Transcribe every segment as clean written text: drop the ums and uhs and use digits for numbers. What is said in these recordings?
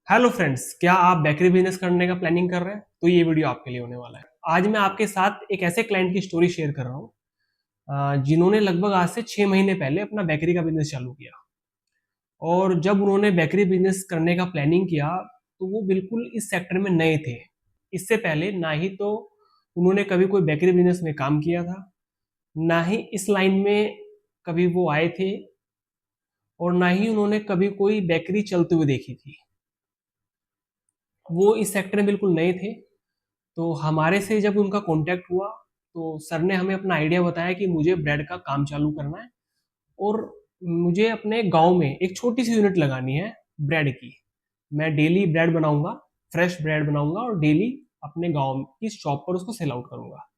Hello friends, क्या आप bakery business करने का प्लानिंग कर रहे हैं? तो ये वीडियो आपके लिए होने वाला है। आज मैं आपके साथ एक ऐसे क्लाइंट की स्टोरी शेयर कर रहा हूँ जिन्होंने लगभग आज से 6 महीने पहले अपना बेकरी का बिजनेस चालू किया। और जब उन्होंने बेकरी बिजनेस करने का प्लानिंग किया तो वो बिल्कुल इस सेक्टर में नए थे। इससे पहले ना ही तो उन्होंने कभी कोई बेकरी बिजनेस में काम किया था, ना ही इस लाइन में कभी वो आए थे, और ना ही उन्होंने कभी कोई बेकरी चलते हुए देखी थी। वो इस सेक्टर में बिल्कुल नए थे। तो हमारे से जब उनका कांटेक्ट हुआ तो सर ने हमें अपना आइडिया बताया कि मुझे ब्रेड का काम चालू करना है, और मुझे अपने गांव में एक छोटी सी यूनिट लगानी है ब्रेड की। मैं डेली ब्रेड बनाऊंगा, फ्रेश ब्रेड बनाऊंगा और डेली अपने गांव की शॉप पर उसको सेल आउट करूंगा।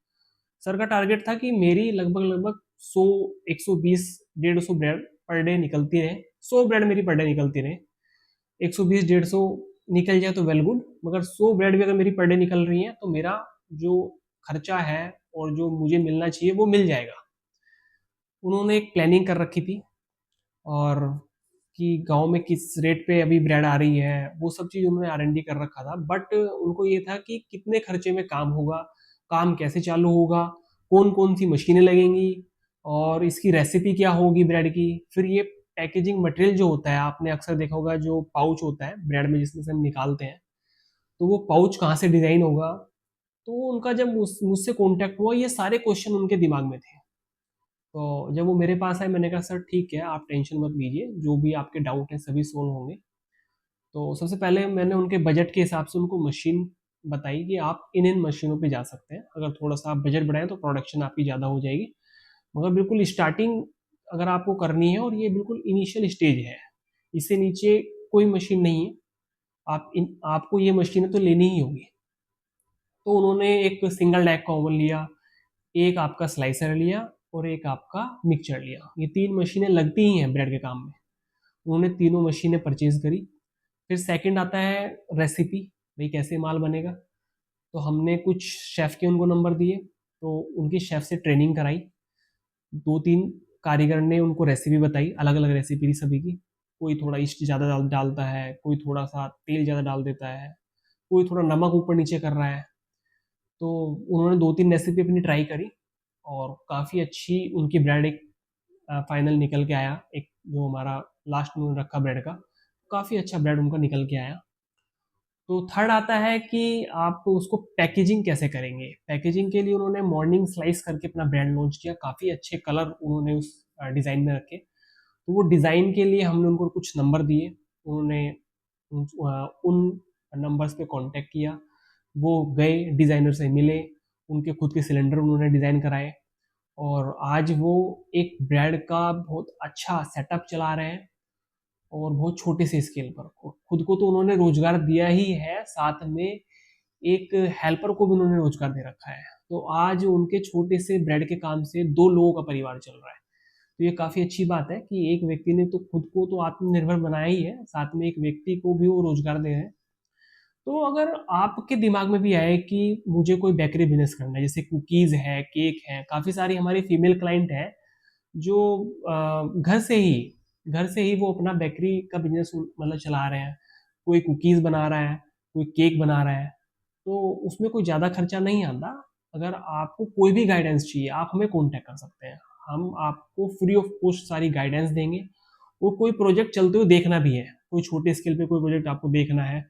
सर का टारगेट था कि मेरी लगभग लगभग 100, 120, 150 ब्रेड पर डे निकलती रहे। 100 ब्रेड मेरी पर डे निकलती रहे। 120, 150 निकल जाए तो वेल गुड, मगर 100 ब्रेड भी अगर मेरी पर डे निकल रही है तो मेरा जो खर्चा है और जो मुझे मिलना चाहिए वो मिल जाएगा। उन्होंने एक प्लानिंग कर रखी थी, और कि गांव में किस रेट पे अभी ब्रेड आ रही है वो सब चीज़ उन्होंने R&D कर रखा था। बट उनको ये था कि कितने खर्चे में काम होगा, काम कैसे चालू होगा, कौन कौन सी मशीनें लगेंगी, और इसकी रेसिपी क्या होगी ब्रेड की। फिर ये पैकेजिंग मटेरियल जो होता है, आपने अक्सर देखा होगा जो पाउच होता है ब्रेड में जिसमें से हम निकालते हैं, तो वो पाउच कहाँ से डिजाइन होगा। तो उनका जब मुझसे कांटेक्ट हुआ, ये सारे क्वेश्चन उनके दिमाग में थे। तो जब वो मेरे पास आए मैंने कहा सर ठीक है, आप टेंशन मत लीजिए, जो भी आपके डाउट है सभी सोल्व होंगे। तो सबसे पहले मैंने उनके बजट के हिसाब से उनको मशीन बताई कि आप इन मशीनों पे जा सकते हैं। अगर थोड़ा सा आप बजट बढ़ाएं तो प्रोडक्शन आपकी ज़्यादा हो जाएगी, मगर बिल्कुल स्टार्टिंग अगर आपको करनी है और ये बिल्कुल इनिशियल स्टेज है, इससे नीचे कोई मशीन नहीं है। आपको ये मशीनें तो लेनी ही होगी। तो उन्होंने एक सिंगल डैक का ओवन लिया, एक आपका स्लाइसर लिया, और एक आपका मिक्सचर लिया। ये तीन मशीनें लगती ही हैं ब्रेड के काम में। उन्होंने तीनों मशीनें परचेज करी। फिर सेकंड आता है रेसिपी, भाई कैसे माल बनेगा। तो हमने कुछ शेफ़ के उनको नंबर दिए, तो उनकी शेफ़ से ट्रेनिंग कराई। दो तीन कारीगर ने उनको रेसिपी बताई, अलग अलग रेसिपी थी सभी की। कोई थोड़ा ईस्ट ज़्यादा डालता है, कोई थोड़ा सा तेल ज़्यादा डाल देता है, कोई थोड़ा नमक ऊपर नीचे कर रहा है। तो उन्होंने दो तीन रेसिपी अपनी ट्राई करी, और काफ़ी अच्छी उनकी ब्रेड एक फाइनल निकल के आया। एक जो हमारा लास्ट में उन्होंने रखा ब्रेड का, काफ़ी अच्छा ब्रेड उनका निकल के आया। तो थर्ड आता है कि आप उसको पैकेजिंग कैसे करेंगे। पैकेजिंग के लिए उन्होंने मॉर्निंग स्लाइस करके अपना ब्रांड लॉन्च किया। काफ़ी अच्छे कलर उन्होंने उस डिज़ाइन में रखे। तो वो डिज़ाइन के लिए हमने उनको कुछ नंबर दिए। उन्होंने उन नंबर्स पे कांटेक्ट किया। वो गए डिज़ाइनर से मिले, उनके खुद के सिलेंडर उन्होंने डिज़ाइन कराए, और आज वो एक ब्रांड का बहुत अच्छा सेटअप चला रहे हैं, और बहुत छोटे से स्केल पर। खुद को तो उन्होंने रोजगार दिया ही है, साथ में एक हेल्पर को भी उन्होंने रोजगार दे रखा है। तो आज उनके छोटे से ब्रेड के काम से दो लोगों का परिवार चल रहा है। तो ये काफी अच्छी बात है कि एक व्यक्ति ने तो खुद को तो आत्मनिर्भर बनाया ही है, साथ में एक व्यक्ति को भी वो रोजगार दे रहे हैं। तो अगर आपके दिमाग में भी आए कि मुझे कोई बेकरी बिजनेस करना है, जैसे कुकीज है, केक है, काफी सारी हमारी फीमेल क्लाइंट है जो घर से ही वो अपना बेकरी का बिजनेस मतलब चला रहे हैं। कोई कुकीज़ बना रहा है, कोई केक बना रहा है, तो उसमें कोई ज़्यादा खर्चा नहीं आता। अगर आपको कोई भी गाइडेंस चाहिए आप हमें कॉन्टैक्ट कर सकते हैं। हम आपको फ्री ऑफ कॉस्ट सारी गाइडेंस देंगे। और कोई प्रोजेक्ट चलते हुए देखना भी है, कोई छोटे स्केल पे कोई प्रोजेक्ट आपको देखना है,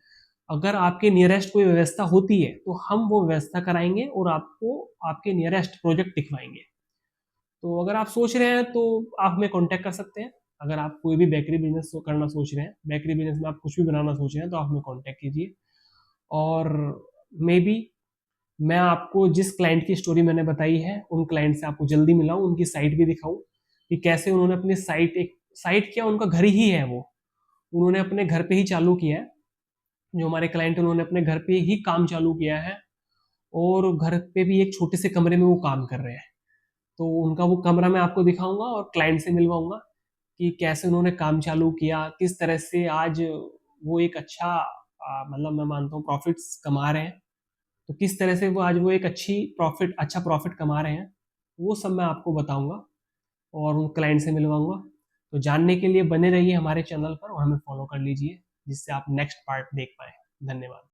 अगर आपके नियरेस्ट कोई व्यवस्था होती है तो हम वो व्यवस्था कराएंगे और आपको आपके नियरेस्ट प्रोजेक्ट दिखवाएंगे। तो अगर आप सोच रहे हैं तो आप हमें कांटेक्ट कर सकते हैं। अगर आप कोई भी बेकरी बिजनेस करना सोच रहे हैं, बेकरी बिजनेस में आप कुछ भी बनाना सोच रहे हैं, तो आप हमें कांटेक्ट कीजिए। और मे बी मैं आपको जिस क्लाइंट की स्टोरी मैंने बताई है उन क्लाइंट से आपको जल्दी मिलाऊं, उनकी साइट भी दिखाऊं कि कैसे उन्होंने अपनी साइट, एक साइट क्या उनका घर ही है वो, उन्होंने अपने घर पे ही चालू किया है। जो हमारे क्लाइंट उन्होंने अपने घर पे ही काम चालू किया है, और घर पे भी एक छोटे से कमरे में वो काम कर रहे हैं। तो उनका वो कमरा मैं आपको दिखाऊंगा और क्लाइंट से मिलवाऊंगा कि कैसे उन्होंने काम चालू किया, किस तरह से आज वो एक अच्छा मतलब मैं मानता हूँ प्रॉफिट्स कमा रहे हैं। तो किस तरह से वो आज वो एक अच्छा प्रॉफिट कमा रहे हैं, वो सब मैं आपको बताऊंगा और उन क्लाइंट से मिलवाऊंगा। तो जानने के लिए बने रहिए हमारे चैनल पर और हमें फॉलो कर लीजिए। जिससे आप नेक्स्ट पार्ट देख पाएँ। धन्यवाद।